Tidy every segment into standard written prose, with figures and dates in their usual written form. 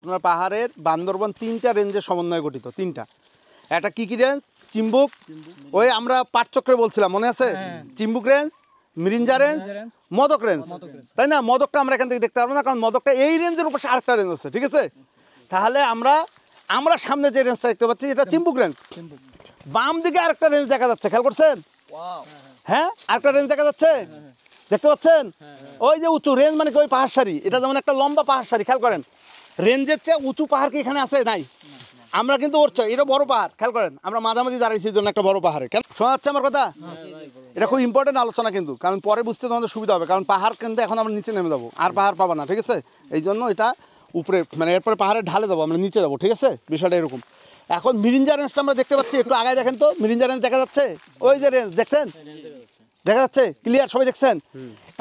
আপনার পাহাড়ের বান্দরবান ৩টা রেঞ্জের সমন্বয়ে গঠিত। ৩টা। একটা কি রেঞ্জ? চিম্বুক, ওই আমরা পাটচক্রে বলছিলাম মনে আছে? Chimbuk range, Mirinja range, Modak range, তাই না? মদকটা আমরা এখান থেকে দেখতে পারবো না, কারণ মদকটা এই রেঞ্জের উপর আরেকটা রেঞ্জ আছে, ঠিক আছে? তাহলে আমরা সামনে যে রেঞ্জটা দেখতে পাচ্ছি এটা চিম্বুক রেঞ্জ। বাম দিকে আরেকটা রেঞ্জ দেখা যাচ্ছে, খেয়াল করছেন? হ্যাঁ, আরেকটা রেঞ্জ দেখা যাচ্ছে, দেখতে পাচ্ছেন? ওই যে উঁচু রেঞ্জ মানে কি ওই পাহাড় সারি, এটা যেমন একটা লম্বা পাহাড় সারি, খেয়াল করেন। রেঞ্জের চেয়ে উঁচু পাহাড় কি এখানে আছে? নাই। আমরা কিন্তু ওর চাই, এটা বড় পাহাড়, খেয়াল করেন। আমরা মাঝামাঝি দাঁড়িয়েছি জন্য একটা বড় পাহাড়ে, শোনা যাচ্ছে আমার কথা? এটা খুব ইম্পর্টেন্ট আলোচনা কিন্তু, কারণ পরে বুঝতে তোমাদের সুবিধা হবে, কারণ পাহাড় কিন্তু এখন আমরা নিচে নেমে যাবো, আর পাহাড় পাবো না, ঠিক আছে? এই জন্য এটা উপরে মানে এরপরে পাহাড়ে ঢালে দেবো, আমরা নিচে যাবো, ঠিক আছে? বিষয়টা এরকম। এখন মিরিঞ্জা রেঞ্জটা আমরা দেখতে পাচ্ছি, একটু আগে দেখেন তো, মিরিঞ্জা রেঞ্জ দেখা যাচ্ছে? ওই যে রেঞ্জ দেখছেন, দেখা যাচ্ছে ক্লিয়ার, সবাই দেখছেন?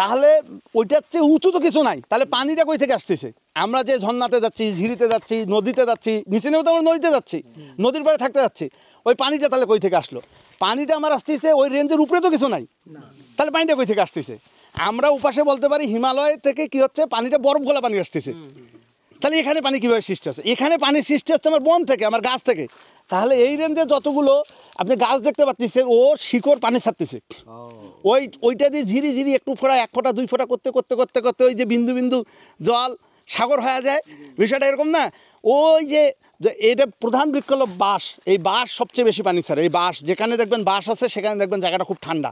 তাহলে ওইটার চেয়ে উঁচু তো কিছু নাই, তাহলে পানিটা কই থেকে আসতেছে? আমরা যে ঝর্ণাতে যাচ্ছি, ঝিরিতে যাচ্ছি, নদীতে যাচ্ছি, নিচে নেমেও তো আমরা নদীতে যাচ্ছি, নদীর পাড়ে থাকতে যাচ্ছি, ওই পানিটা তাহলে কই থেকে আসলো? পানিটা আমার আসতেছে ওই রেঞ্জের উপরে তো কিছু নাই, তাহলে পানিটা কই থেকে আসতেছে? আমরা উপাসে বলতে পারি হিমালয় থেকে কি হচ্ছে, পানিটা বরফ গলা পানি আসতেছে। তাহলে এখানে পানি কীভাবে সৃষ্টি হচ্ছে? এখানে পানির সৃষ্টি হচ্ছে আমার বন থেকে, আমার গাছ থেকে। তাহলে এই রেঞ্জে যতগুলো আপনি গাছ দেখতে পাচ্ছেন, ও শিকড় পানি ছাড়তেছে, ওইটা দিয়ে ঝিরি ঝিরি একটু ফোঁটা, 1 ফোঁটা 2 ফোঁটা করতে করতে করতে করতে ওই যে বিন্দু বিন্দু জল সাগর হয়ে যায়, বিষয়টা এরকম না? ওই যে এটা প্রধান বৃক্ষ হলো বাঁশ, এই বাঁশ সবচেয়ে বেশি পানি ছাড়ে। এই বাঁশ যেখানে দেখবেন বাঁশ আছে সেখানে দেখবেন জায়গাটা খুব ঠান্ডা।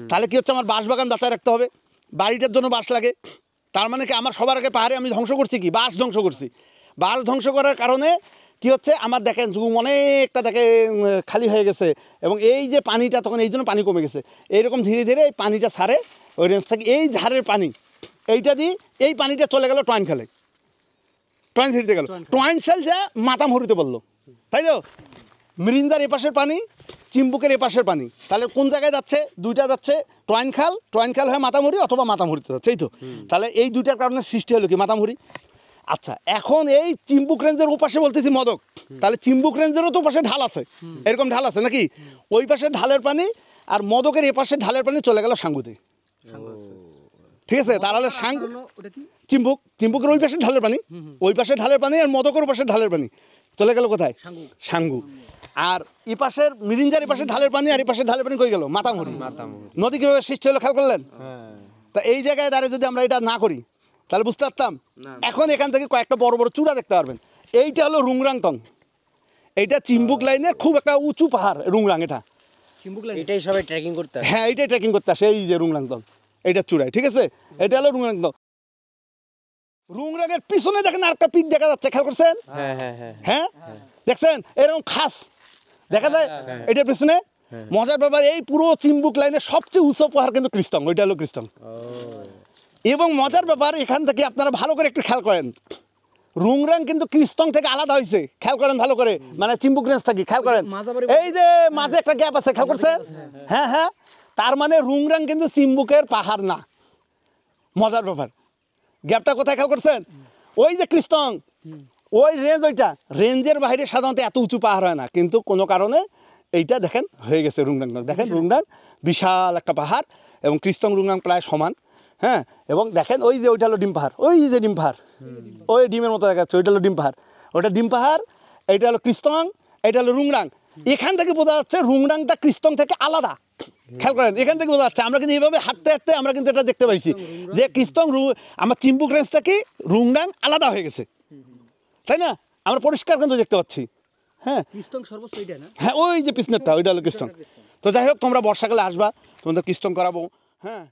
তাহলে কী হচ্ছে, আমার বাঁশ বাগান বাঁচায় রাখতে হবে, বাড়িটার জন্য বাঁশ লাগে। তার মানে কি আমার সবার আগে পাহাড়ে আমি ধ্বংস করছি কি? বাঁশ ধ্বংস করছি। বাঁশ ধ্বংস করার কারণে কি হচ্ছে, আমার দেখেন জুম অনেকটা দেখেন খালি হয়ে গেছে, এবং এই যে পানিটা তখন এই জন্য পানি কমে গেছে। এইরকম ধীরে ধীরে এই পানিটা ছাড়ে ওই রেঞ্জ থেকে, এই ঝাড়ের পানি এইটা দিয়ে এই পানিটা চলে গেল টয়েন খেলে, টয়েন ঝিরিতে গেল, টয়েন সেল যা মাতামহরিতে বললো, তাই তো? মিরিঞ্জার এপাশের পানি, চিম্বুকের এপাশের পানি, তাহলে কোন জায়গায় যাচ্ছে? দুইটা যাচ্ছে টয়েন খাল হয়ে মাতামহরি অথবা মাতামহরিতে যাচ্ছে, এই তো। তাহলে এই দুইটার কারণে সৃষ্টি হলো কি মাতামহরি। আচ্ছা, এখন এই চিম্বুক রেঞ্জের ওপাশে বলতেছি মদক, তাহলে চিম্বুক রেঞ্জেরও তো পাশে ঢাল আছে, এরকম ঢাল আছে নাকি? ওই পাশের ঢালের পানি আর মদকের এপাশের ঢালের পানি চলে গেল সাঙ্গুতে, ঠিক আছে? তাহলে চিম্বুকের ওই পাশের ঢালের পানি, ওই পাশের ঢালের পানি আর মদকের পাশের ঢালের পানি চলে গেল কোথায়? সাঙ্গু। আর এই পাশের মিরিঞ্জার এই পাশের ঢালের পানি আর এই পাশের ঢালের পানি কই গেল? মাতামহরি। নদী কীভাবে সৃষ্টি হলো খেয়াল করলেন? তা এই জায়গায় দাঁড়িয়ে যদি আমরা এটা না করি তাহলে বুঝতে পারতাম। এখন এখান থেকে কয়েকটা বড় বড় চূড়া দেখতে পারবেন। এইটা হলো রুংরাংটং, এইটা চিম্বুক লাইনের খুব একটা উঁচু পাহাড় রুংরাং। এটা এটাই সবাই ট্রেকিং করতে আসে। হ্যাঁ, এইটাই ট্রেকিং করতে আসে, এই যে রুংরাংটং, এইটা চূড়ায়, ঠিক আছে? এটা হলো রুংরাংটং। রুংরাংয়ের পিছনে দেখেন আরেকটা পিক দেখা যাচ্ছে, খেয়াল করছেন? হ্যাঁ, দেখছেন এরকম খাস দেখা যায় এটার পিছনে। মজার ব্যাপার, এই পুরো চিম্বুক লাইনের সবচেয়ে উঁচু পাহাড় কিন্তু ক্রিস্টং, ওইটা হলো ক্রিস্টং। এবং মজার ব্যাপার, এখান থেকে আপনারা ভালো করে একটু খেয়াল করেন, রুংরাং কিন্তু ক্রিস্টং থেকে আলাদা হয়েছে, খেয়াল করেন ভালো করে, মানে চিম্বুক রেঞ্জ থেকে খেয়াল করেন, এই যে মাঝে একটা গ্যাপ আছে, খেয়াল করছেন? হ্যাঁ হ্যাঁ, তার মানে রুংরাং কিন্তু চিম্বুকের পাহাড় না। মজার ব্যাপার, গ্যাপটা কোথায় খেয়াল করছেন? ওই যে ক্রিস্টং, ওই রেঞ্জ, ওইটা রেঞ্জের বাইরে সাধারণত এত উঁচু পাহাড় হয় না, কিন্তু কোনো কারণে এইটা দেখেন হয়ে গেছে রুংরাং। দেখেন রুংরাং বিশাল একটা পাহাড়, এবং ক্রিস্টং রুংরাং প্রায় সমান। হ্যাঁ, এবং দেখেন ওই যে ওইটা হলো ডিম পাহাড়, ওই যে ডিম পাহাড়, ওই ডিমের মতো দেখা যাচ্ছে, ওইটা হলো ডিম পাহাড়, ওইটা ডিম পাহাড়, এইটা হলো ক্রিস্টং, এইটা হলো রুংরাং। এখান থেকে বোঝা যাচ্ছে রুংরাংটা ক্রিস্টং থেকে আলাদা, খেয়াল করেন, এখান থেকে বোঝা যাচ্ছে। আমরা কিন্তু এইভাবে হাঁটতে হাঁটতে আমরা কিন্তু এটা দেখতে পাইছি যে ক্রিস্টং আমার চিম্বুক রেঞ্জ থেকে রুংরাং আলাদা হয়ে গেছে, তাই না? আমরা পরিষ্কার কিন্তু দেখতে পাচ্ছি। হ্যাঁ, হ্যাঁ, ওই যে পিছনেরটা ওইটা হলো ক্রিস্টং। তো যাই হোক, তোমরা বর্ষাকালে আসবা, তোমাদের ক্রিস্টং করাবো। হ্যাঁ।